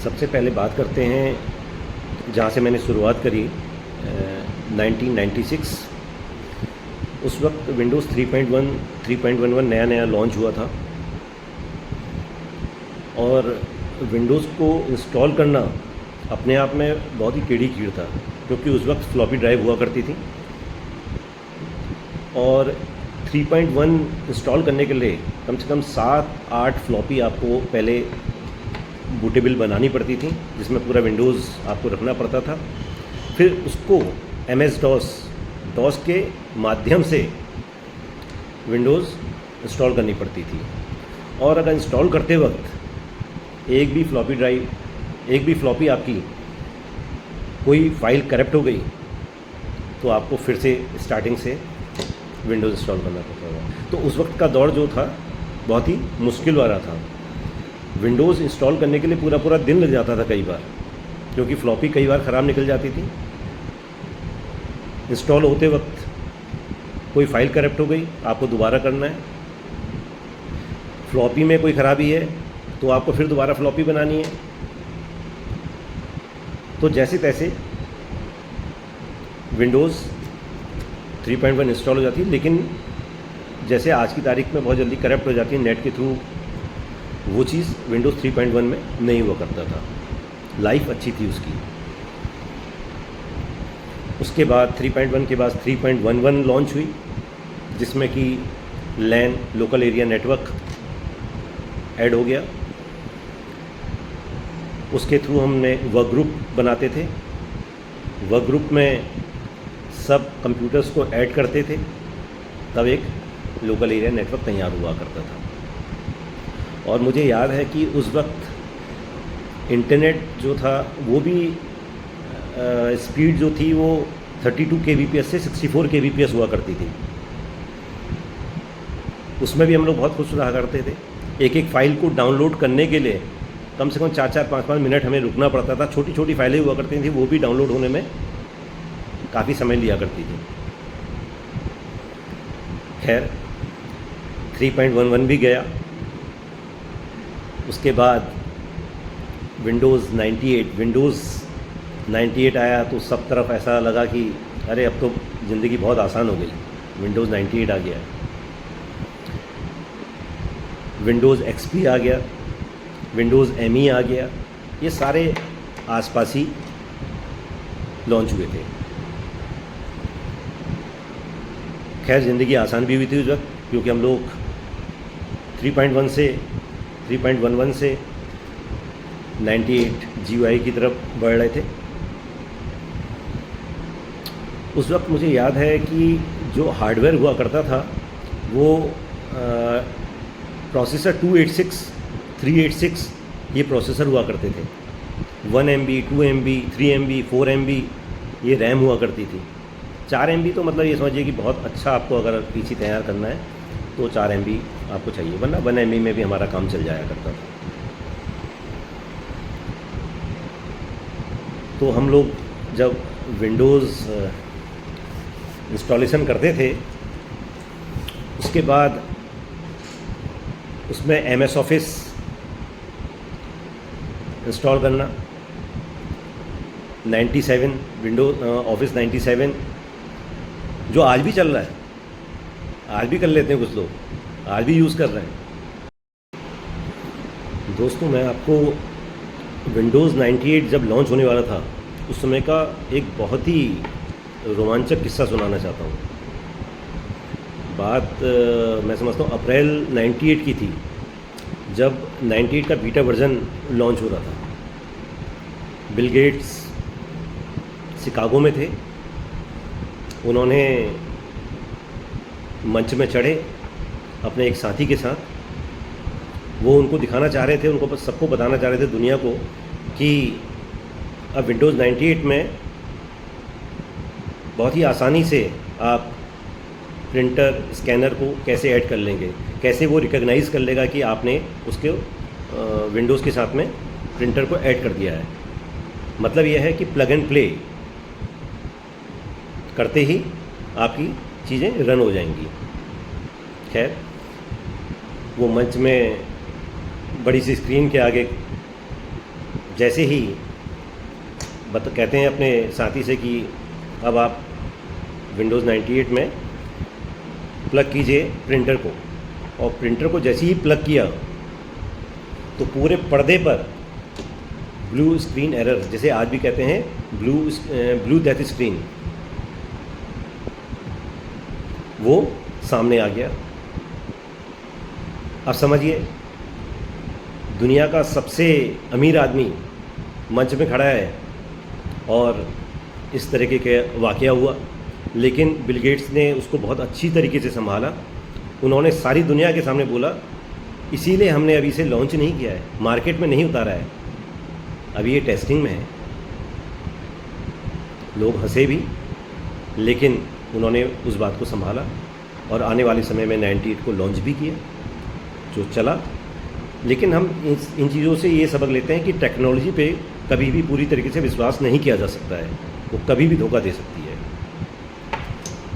सबसे पहले बात करते हैं जहाँ से मैंने शुरुआत करी 1996। उस वक्त विंडोज़ 3.11 नया नया लॉन्च हुआ था और विंडोज़ को इंस्टॉल करना अपने आप में बहुत ही टेढ़ी खीर था, क्योंकि उस वक्त फ्लॉपी ड्राइव हुआ करती थी और 3.1 इंस्टॉल करने के लिए कम से कम 7-8 फ्लॉपी आपको पहले बूटेबल बनानी पड़ती थी, जिसमें पूरा विंडोज़ आपको रखना पड़ता था। फिर उसको MS DOS के माध्यम से विंडोज़ इंस्टॉल करनी पड़ती थी। और अगर इंस्टॉल करते वक्त एक भी फ्लॉपी आपकी कोई फाइल करप्ट हो गई तो आपको फिर से स्टार्टिंग से विंडोज़ इंस्टॉल करना पड़ता था। तो उस वक्त का दौर जो था बहुत ही मुश्किल वाला था। विंडोज़ इंस्टॉल करने के लिए पूरा दिन लग जाता था कई बार, क्योंकि फ्लॉपी कई बार ख़राब निकल जाती थी। इंस्टॉल होते वक्त कोई फ़ाइल करप्ट हो गई, आपको दोबारा करना है। फ्लॉपी में कोई ख़राबी है तो आपको फिर दोबारा फ्लॉपी बनानी है। तो जैसे तैसे विंडोज़ 3.1 इंस्टॉल हो जाती है, लेकिन जैसे आज की तारीख में बहुत जल्दी करप्ट हो जाती है नेट के थ्रू, वो चीज़ विंडोज़ 3.1 में नहीं हुआ करता था। लाइफ अच्छी थी उसकी। उसके बाद 3.1 के बाद 3.11 लॉन्च हुई, जिसमें कि लैन लोकल एरिया नेटवर्क ऐड हो गया। उसके थ्रू हमने वर्क ग्रुप बनाते थे। वर्क ग्रुप में सब कंप्यूटर्स को ऐड करते थे, तब एक लोकल एरिया नेटवर्क तैयार हुआ करता था। और मुझे याद है कि उस वक्त इंटरनेट जो था वो भी स्पीड जो थी वो 32 kbps से 64 kbps हुआ करती थी। उसमें भी हम लोग बहुत खुश रहा करते थे। एक फ़ाइल को डाउनलोड करने के लिए कम से कम 4-4, 5-5 मिनट हमें रुकना पड़ता था। छोटी छोटी फाइलें हुआ करती थी, वो भी डाउनलोड होने में काफ़ी समय लिया करती थी। खैर 3.11 भी गया। उसके बाद विंडोज़ 98 आया तो सब तरफ ऐसा लगा कि अरे अब तो ज़िंदगी बहुत आसान हो गई। विंडोज़ 98 आ गया, विंडोज़ XP आ गया, विंडोज़ ME आ गया। ये सारे आसपास ही लॉन्च हुए थे। खैर ज़िंदगी आसान भी हुई थी उस वक्त, क्योंकि हम लोग 3.11 से 98 GUI की तरफ बढ़ रहे थे। उस वक्त मुझे याद है कि जो हार्डवेयर हुआ करता था वो प्रोसेसर 286, 386 ये प्रोसेसर हुआ करते थे। 1 MB, 2 MB, 3 MB, 4 MB ये रैम हुआ करती थी। 4 MB तो मतलब ये समझिए कि बहुत अच्छा आपको अगर पीसी तैयार करना है तो 4 MB आपको चाहिए, वरना 1 MB में भी हमारा काम चल जाया करता था। तो हम लोग जब विंडोज़ इंस्टॉलेशन करते थे, उसके बाद उसमें MS ऑफिस इंस्टॉल करना, 97 विंडोज ऑफिस 97 जो आज भी चल रहा है, आज भी कर लेते हैं कुछ लोग, आज भी यूज़ कर रहे हैं। दोस्तों मैं आपको विंडोज़ 98 जब लॉन्च होने वाला था उस समय का एक बहुत ही रोमांचक किस्सा सुनाना चाहता हूँ। बात मैं समझता हूँ अप्रैल 98 की थी, जब 98 का बीटा वर्जन लॉन्च हो रहा था। बिल गेट्स शिकागो में थे। उन्होंने मंच में चढ़े अपने एक साथी के साथ। वो उनको दिखाना चाह रहे थे, उनको सबको बताना चाह रहे थे दुनिया को कि अब विंडोज़ 98 में बहुत ही आसानी से आप प्रिंटर स्कैनर को कैसे ऐड कर लेंगे, कैसे वो रिकॉग्नाइज़ कर लेगा कि आपने उसके विंडोज़ के साथ में प्रिंटर को ऐड कर दिया है। मतलब यह है कि प्लग एंड प्ले करते ही आपकी चीज़ें रन हो जाएंगी। खैर वो मंच में बड़ी सी स्क्रीन के आगे जैसे ही कहते हैं अपने साथी से कि अब आप विंडोज़ 98 में प्लग कीजिए प्रिंटर को, और प्रिंटर को जैसे ही प्लग किया तो पूरे पर्दे पर ब्लू स्क्रीन एरर, जैसे आज भी कहते हैं ब्लू डेथ स्क्रीन, वो सामने आ गया। अब समझिए, दुनिया का सबसे अमीर आदमी मंच में खड़ा है और इस तरीके के वाक़या हुआ, लेकिन बिल गेट्स ने उसको बहुत अच्छी तरीके से संभाला। उन्होंने सारी दुनिया के सामने बोला, इसीलिए हमने अभी इसे लॉन्च नहीं किया है, मार्केट में नहीं उतारा है, अभी ये टेस्टिंग में है। लोग हंसे भी, लेकिन उन्होंने उस बात को संभाला और आने वाले समय में 98 को लॉन्च भी किया, जो चला। लेकिन हम इन चीज़ों से ये सबक लेते हैं कि टेक्नोलॉजी पे कभी भी पूरी तरीके से विश्वास नहीं किया जा सकता है, वो कभी भी धोखा दे सकती है।